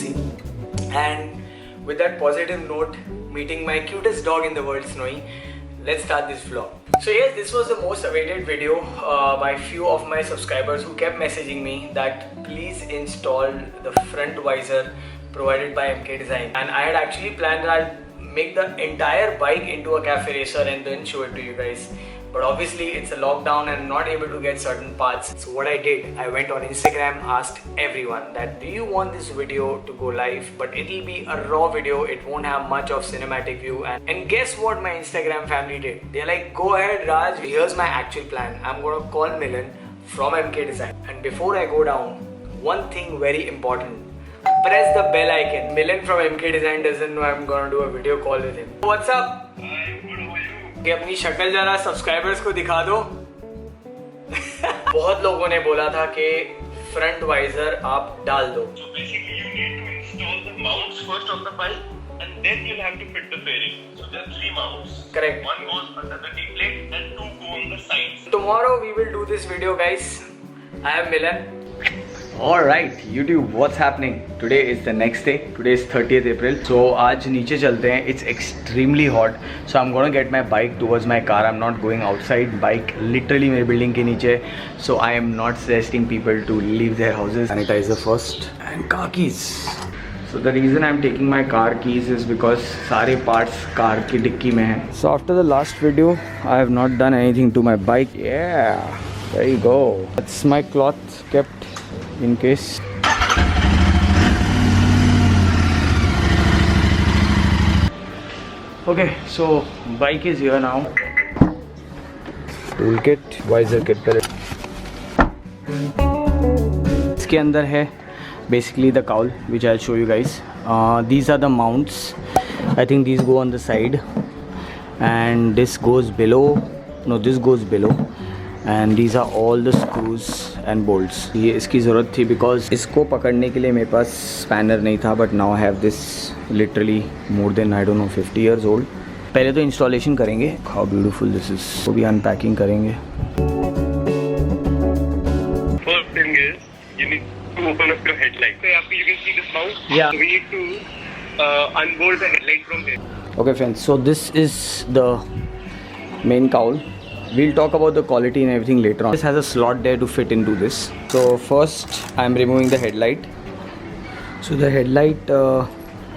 see. And with that positive note, meeting my cutest dog in the world, Snowy, let's start this vlog. So yes, this was the most awaited video by few of my subscribers who kept messaging me that please install the front visor provided by MK Design. And I had actually planned that I'll make the entire bike into a cafe racer and then show it to you guys. But obviously it's a lockdown and I'm not able to get certain parts. So what I did, I went on Instagram, asked everyone that do you want this video to go live, but it'll be a raw video, it won't have much of cinematic view. And guess what my Instagram family did? They're like, go ahead Raj, here's my actual plan. I'm gonna call Milan from MK Design. And before I go down, one thing very important, press the bell icon. Milan from MK Design doesn't know I'm gonna do a video call with him. What's up? कि अपनी शक्ल जरा subscribers को दिखा दो. बहुत लोगों ने बोला था कि फ्रंट वाइजर आप डाल दो. So basically you need to install the mounts first on the bike and then you'll have to fit the fairing. So there are 3 mounts. Correct. One goes under the D plate and 2 go on the sides. Tomorrow we will do this video, guys. I am Milan. Alright, YouTube, what's happening? Today is the next day. Today is 30th April. So आज नीचे चलते हैं. It's extremely hot. So I'm gonna get my bike towards my car. I'm not going outside. Bike literally मेरी building के नीचे. So I am not suggesting people to leave their houses. Sanitizer first and car keys. So the reason I'm taking my car keys is because सारे parts car की dicky में हैं. So after the last video, I have not done anything to my bike. Yeah, there you go. That's my cloth kept in case. Okay, so bike is here now. Toolkit, visor kit पहले. इसके अंदर है basically the cowl which I'll show you guys. These are the mounts. I think these go on the side and this goes below. No, this goes below. And these are all the screws and bolts. ये इसकी ज़रूरत थी because इसको पकड़ने के लिए मेरे पास spanner नहीं था, but now I have this literally more than I don't know 50 years old. पहले तो इंस्टॉलेशन करेंगे. How beautiful this is. वो भी अनपैकिंग करेंगे. First thing is you need to open up your headlight. So after you can see this mount. Yeah. We need to unbolt the headlight from there. Okay friends, so this is the main cowl. We'll talk about the quality and everything later on. This has a slot there to fit into this. So first I'm removing the headlight. So the headlight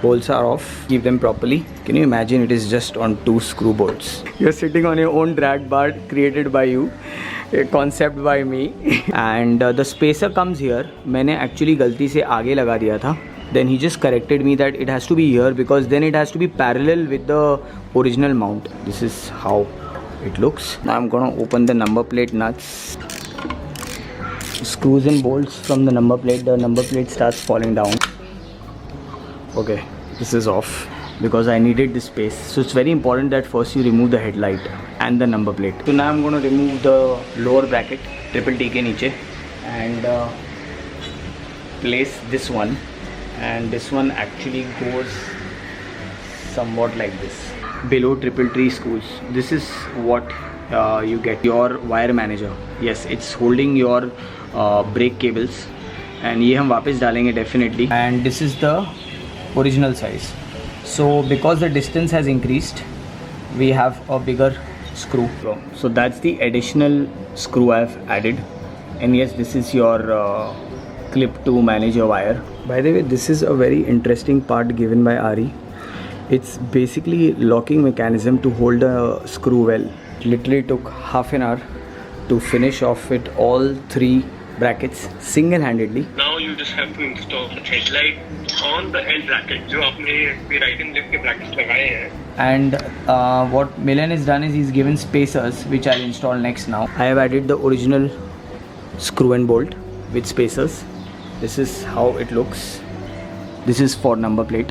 bolts are off. Keep them properly. Can you imagine it is just on 2 screw bolts. You're sitting on your own drag bar created by you. A concept by me. And the spacer comes here. मैंने actually गलती से आगे लगा दिया था. Then he just corrected me that it has to be here because then it has to be parallel with the original mount. This is how it looks. Now I'm gonna open the number plate nuts. Screws and bolts from the number plate. The number plate starts falling down. Okay, this is off because I needed this space. So it's very important that first you remove the headlight and the number plate. So now I'm gonna remove the lower bracket, triple T के नीचे, and place this one. And this one actually goes somewhat like this. Below triple T screws. This is what you get. Your wire manager. Yes, it's holding your brake cables. And ये हम वापस डालेंगे definitely. And this is the original size. So because the distance has increased, we have a bigger screw. So that's the additional screw I've added. And yes, this is your clip to manage your wire. By the way, this is a very interesting part given by Ari. It's basically locking mechanism to hold the screw well. It literally took half an hour to finish off it all 3 brackets single-handedly. Now you just have to install the headlight on the head bracket जो आपने right and left के brackets लगाए हैं. And what Milan has done is he's given spacers which I'll install next now. I have added the original screw and bolt with spacers. This is how it looks. This is for number plate.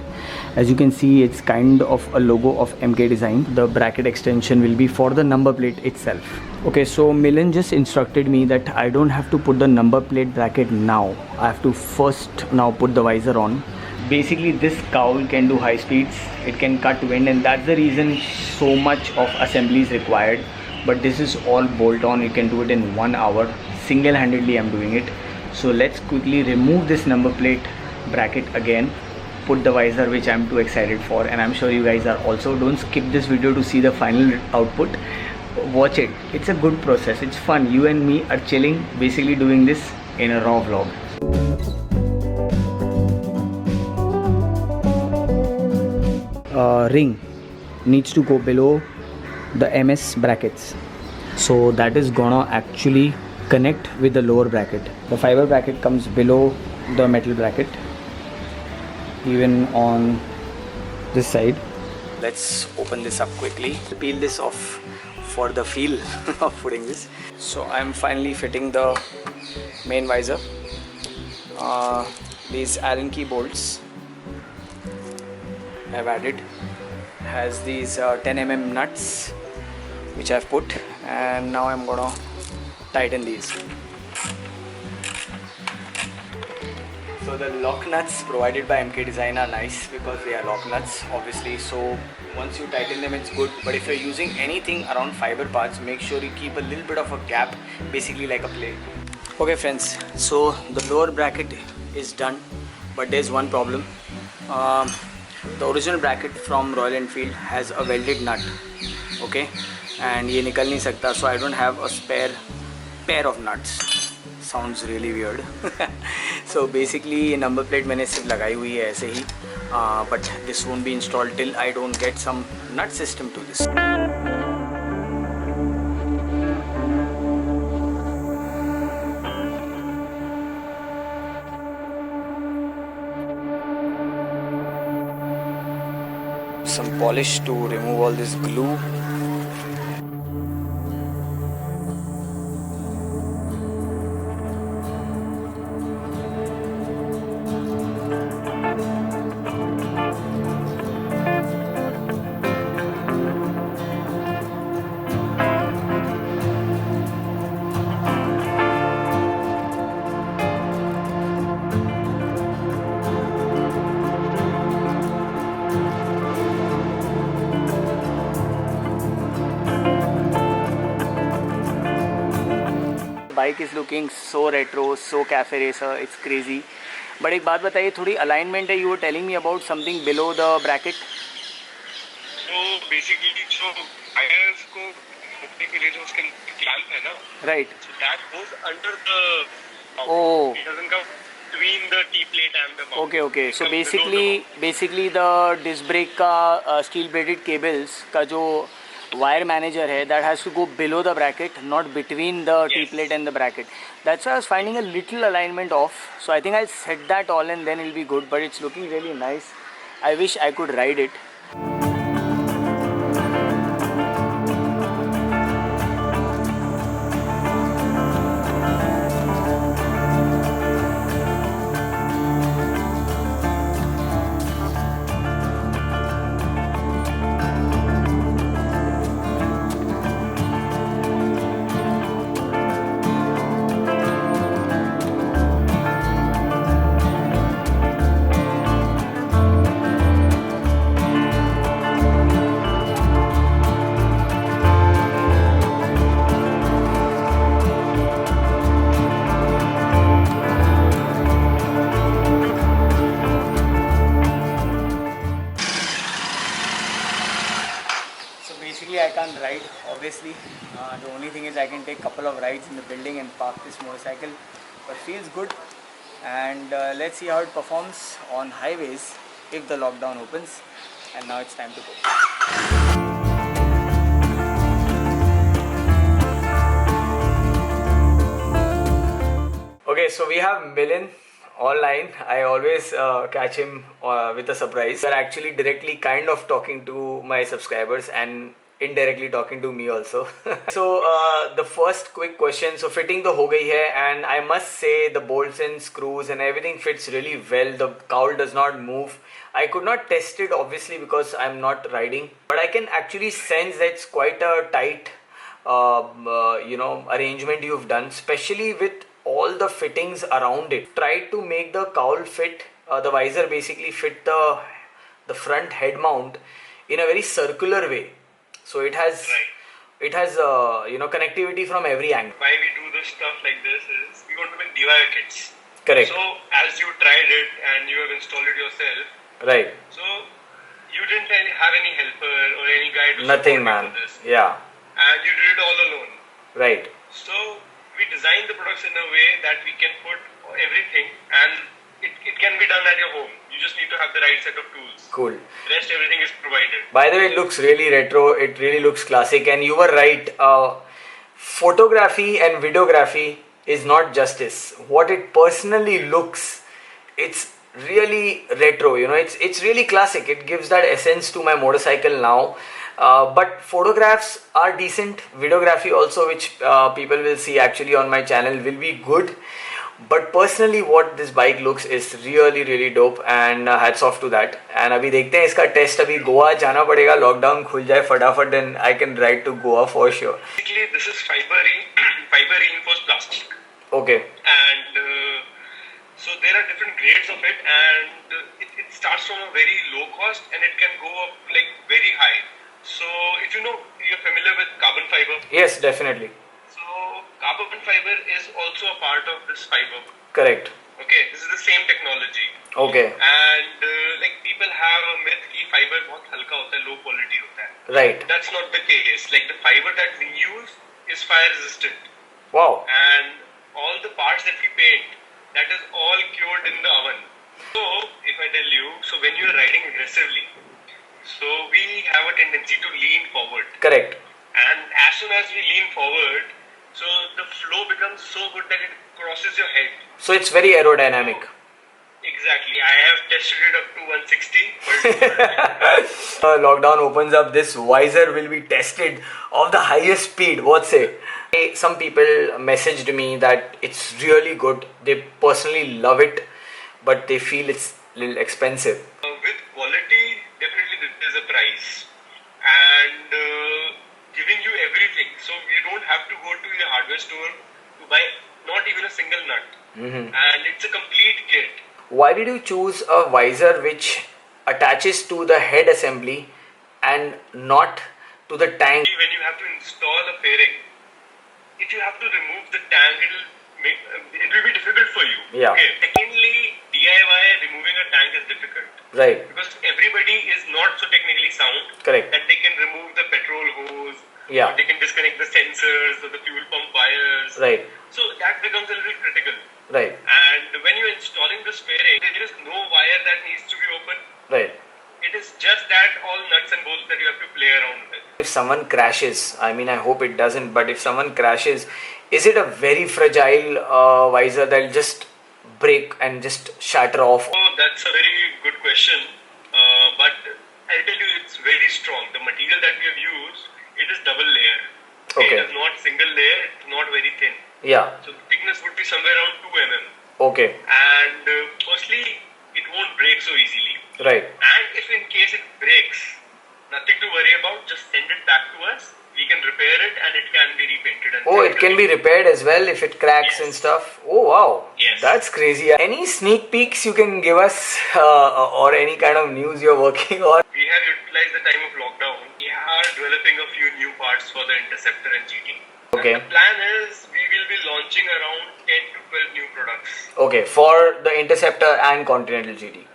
As you can see, it's kind of a logo of MK Design. The bracket extension will be for the number plate itself. Okay, so Milan just instructed me that I don't have to put the number plate bracket now. I have to first now put the visor on. Basically, this cowl can do high speeds. It can cut wind, and that's the reason so much of assembly is required. But this is all bolt on. You can do it in 1 hour. Single-handedly I'm doing it. So let's quickly remove this number plate bracket again put the visor, which I'm too excited for, and I'm sure you guys are also. Don't skip this video to see the final output. Watch it. It's a good process. It's fun. You and me are chilling, basically doing this in a raw vlog. Ring needs to go below the MS brackets, so that is gonna actually connect with the lower bracket. The fiber bracket comes below the metal bracket, even on this side. Let's open this up quickly, peel this off for the feel of putting this. So I'm finally fitting the main visor. These Allen key bolts I've added, has these 10 mm nuts which I've put, and now I'm gonna tighten these. So the lock nuts provided by MK Design are nice because they are lock nuts, obviously. So once you tighten them, it's good. But if you're using anything around fiber parts, make sure you keep a little bit of a gap, basically like a plate. Okay friends, so the lower bracket is done, but there's one problem. The original bracket from Royal Enfield has a welded nut, okay, and ये निकल नहीं सकता, so I don't have a spare pair of nuts. Sounds really weird. So basically number plate मैंने सिर्फ लगाई हुई है ऐसे ही, but this won't be installed till I don't get some nut system to this. Some polish to remove all this glue. Bike is looking so retro, so cafe racer, it's crazy. But एक बात बताइए, थोड़ी alignment है. You were telling me about something below the bracket. So basically, so tires को मुकने के लिए जो उसके clamp है ना, right? So that goes under the. Oh. It doesn't come between the T plate and the mount. Okay. So basically the disc brake का steel braided cables का जो wire manager है, that has to go below the bracket, not between the T plate and the bracket. That's why I was finding a little alignment off. So I think I'll set that all and then it'll be good. But it's looking really nice. I wish I could ride it. I can't ride, obviously. The only thing is I can take a couple of rides in the building and park this motorcycle, but feels good. And let's see how it performs on highways if the lockdown opens. And now it's time to go. Okay, so we have Milan online. I always catch him with a surprise. We're actually directly kind of talking to my subscribers and indirectly talking to me also. So the first quick question, so fitting the ho gayi hai, and I must say the bolts and screws and everything fits really well. The cowl does not move. I could not test it obviously because I'm not riding, but I can actually sense that it's quite a tight arrangement you've done, especially with all the fittings around it. Tried to make the cowl fit, the visor basically fit the front head mount in a very circular way. So it has connectivity from every angle. Why we do this stuff like this is we want to make DIY kits. Correct. So as you tried it and you have installed it yourself, Right. so you didn't have any helper or any guide to Nothing, support you man. for this, Yeah. and you did it all alone. Right. So we designed the products in a way that we can put everything, and it can be done at your home. You just need to have the right set of tools. Cool. Rest everything is provided. By the way, it looks really retro. It really looks classic. And you were right. Photography and videography is not justice. What it personally looks, it's really retro. You know, it's really classic. It gives that essence to my motorcycle now. But photographs are decent. Videography also, which people will see actually on my channel, will be good. But personally, what this bike looks is really dope, and hats off to that. And अभी देखते हैं इसका test. अभी गोवा जाना पड़ेगा, lockdown खुल जाए फटाफट, then I can ride to Goa for sure. Basically, this is fiber reinforced plastic. Okay. And so there are different grades of it, and it starts from a very low cost and it can go up like very high. So if you know, you're familiar with carbon fiber. Yes, definitely. So carbon fiber is also a part of this fiber. Correct. Okay, this is the same technology. Okay. And like people have a myth कि fiber बहुत हल्का होता है, low quality होता है. Right. That's not the case. Like the fiber that we use is fire resistant. Wow. And all the parts that we paint, that is all cured in the oven. So if I tell you, so when you are riding aggressively, so we have a tendency to lean forward. Correct. And as soon as we lean forward, so the flow becomes so good that it crosses your head. So it's very aerodynamic. Exactly. I have tested it up to 160. Lockdown opens up, this visor will be tested of the highest speed. What say? Some people messaged me that it's really good. They personally love it, but they feel it's a little expensive. With quality, definitely there is a price. And giving you everything. So you don't have to go to your hardware store to buy not even a single nut. And it's a complete kit. Why did you choose a visor which attaches to the head assembly and not to the tank? When you have to install a fairing, if you have to remove the tank, it will be difficult for you. Yeah. Okay. Secondly, DIY removing a tank is difficult. Right. Because everybody is not so technically sound. Correct. That they can remove the petrol hose. Yeah. Or they can disconnect the sensors or the fuel pump wires. Right. So that becomes a little critical. Right. And when you're installing this fairing, there is no wire that needs to be open. Right. It is just that all nuts and bolts that you have to play around with. If someone crashes, I mean, I hope it doesn't, but if someone crashes, is it a very fragile visor that will just break and just shatter off? Oh, that's a very good question. But I'll tell you, it's very strong. The material that we have used, it is double layer. Okay. It is not single layer, it's not very thin. Yeah. So the thickness would be somewhere around 2 mm. Okay. And firstly, it won't break so easily. Right. And if in case it breaks, nothing to worry about, just send it back to us. We can repair it and it can be repainted. And Oh, it can be repaired as well if it cracks and stuff. Oh, wow. Yes. That's crazy. Any sneak peeks you can give us or any kind of news you're working on? We have utilized the time of lockdown. We are developing a few new parts for the Interceptor and GT. Okay. And the plan is we will be launching around 10 to 12 new products. Okay, for the Interceptor and Continental GT.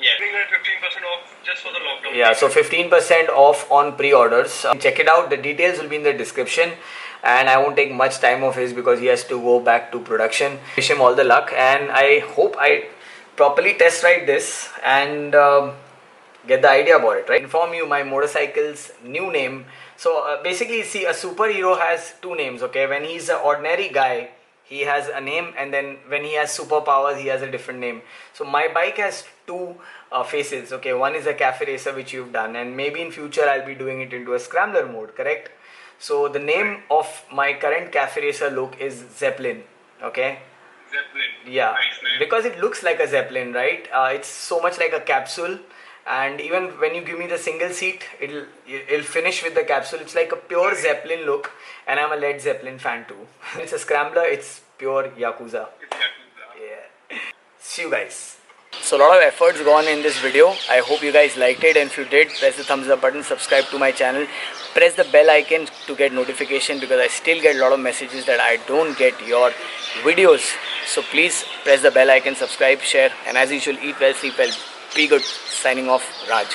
Yeah. Giving it 15% off just for the lockdown. Yeah, so 15% off on pre-orders. Check it out. The details will be in the description. And I won't take much time of his because he has to go back to production. Wish him all the luck. And I hope I properly test ride this and get the idea about it, right? Inform you my motorcycle's new name. So basically, see, a superhero has two names, okay? When he's an ordinary guy, he has a name, and then when he has superpowers, he has a different name. So my bike has two faces, okay? One is a cafe racer, which you've done, and maybe in future I'll be doing it into a scrambler mode, correct? So the name of my current cafe racer look is Zeppelin, okay? Zeppelin. Yeah, Nice name. because it looks like a Zeppelin, right? It's so much like a capsule, and even when you give me the single seat, it'll finish with the capsule. It's like a pure Zeppelin look, and I'm a Led Zeppelin fan too. It's a scrambler, it's pure Yakuza. It's Yakuza. Yeah. See you guys. So a lot of efforts gone in this video. I hope you guys liked it, and if you did, press the thumbs up button, subscribe to my channel, press the bell icon to get notification, because I still get a lot of messages that I don't get your videos. So please press the bell icon, subscribe, share, and as usual, eat well, sleep well, be good. Signing off, Raj.